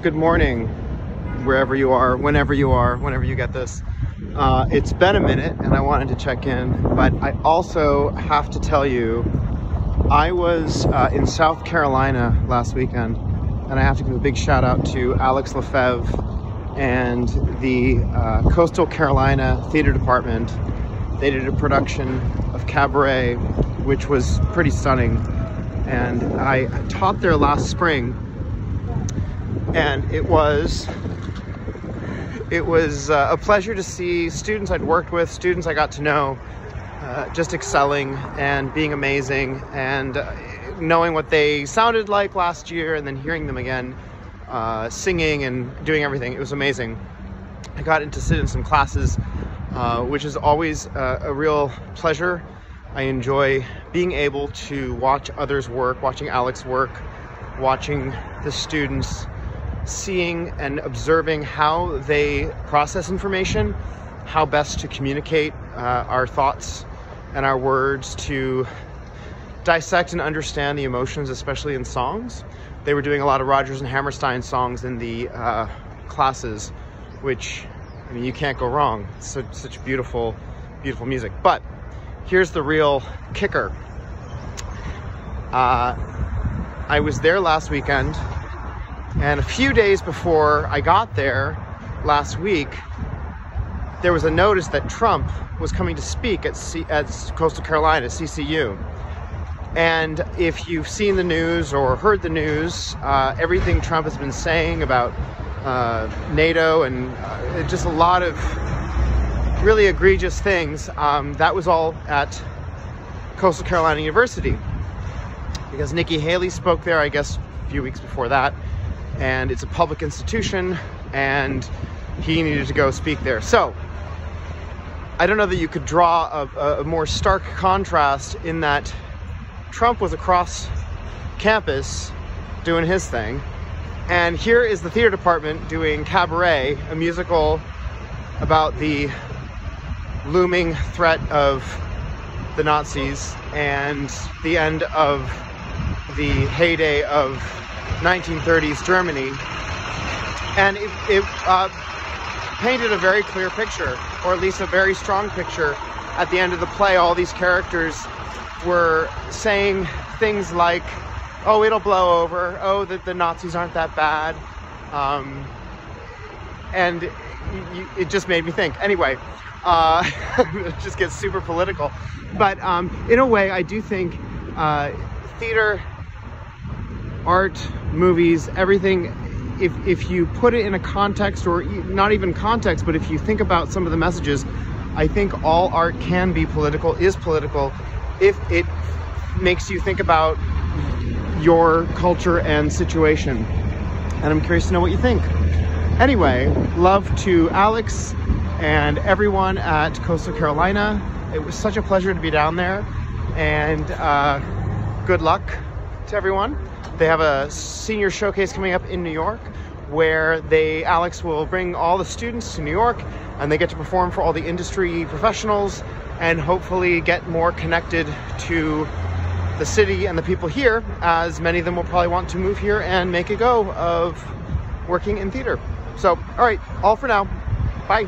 Good morning, wherever you are, whenever you get this. It's been a minute and I wanted to check in, but I also have to tell you, I was in South Carolina last weekend, and I have to give a big shout out to Alex Lefebvre and the Coastal Carolina Theater Department. They did a production of Cabaret, which was pretty stunning, and I taught there last spring. And it was a pleasure to see students I'd worked with, students I got to know, just excelling and being amazing, and knowing what they sounded like last year and then hearing them again, singing and doing everything. It was amazing. I got to sit in some classes, which is always a real pleasure. I enjoy being able to watch others work, watching Alex work, watching the students, seeing and observing how they process information, how best to communicate our thoughts and our words, to dissect and understand the emotions, especially in songs. They were doing a lot of Rodgers and Hammerstein songs in the classes, which, I mean, you can't go wrong. It's such beautiful, beautiful music. But here's the real kicker. I was there last weekend, and a few days before I got there last week, there was a notice that Trump was coming to speak at Coastal Carolina, CCU. And if you've seen the news or heard the news, everything Trump has been saying about NATO and just a lot of really egregious things, that was all at Coastal Carolina University. Because Nikki Haley spoke there, I guess, a few weeks before that. And it's a public institution, and he needed to go speak there. So I don't know that you could draw a more stark contrast in that Trump was across campus doing his thing, and here is the theater department doing Cabaret, a musical about the looming threat of the Nazis and the end of the heyday of 1930s Germany. And it painted a very clear picture, or at least a very strong picture. At the end of the play, all these characters were saying things like, oh, it'll blow over, oh, that the Nazis aren't that bad, and it just made me think. Anyway, it just gets super political, but in a way, I do think theater, art, movies, everything, if you put it in a context, or not even context, but if you think about some of the messages, I think all art can be political, is political, if it makes you think about your culture and situation. And I'm curious to know what you think. Anyway, love to Alex and everyone at Coastal Carolina. It was such a pleasure to be down there, and good luck to everyone. They have a senior showcase coming up in New York, where Alex will bring all the students to New York, and they get to perform for all the industry professionals, and hopefully get more connected to the city and the people here, as many of them will probably want to move here and make a go of working in theater. So, all right, all for now. Bye.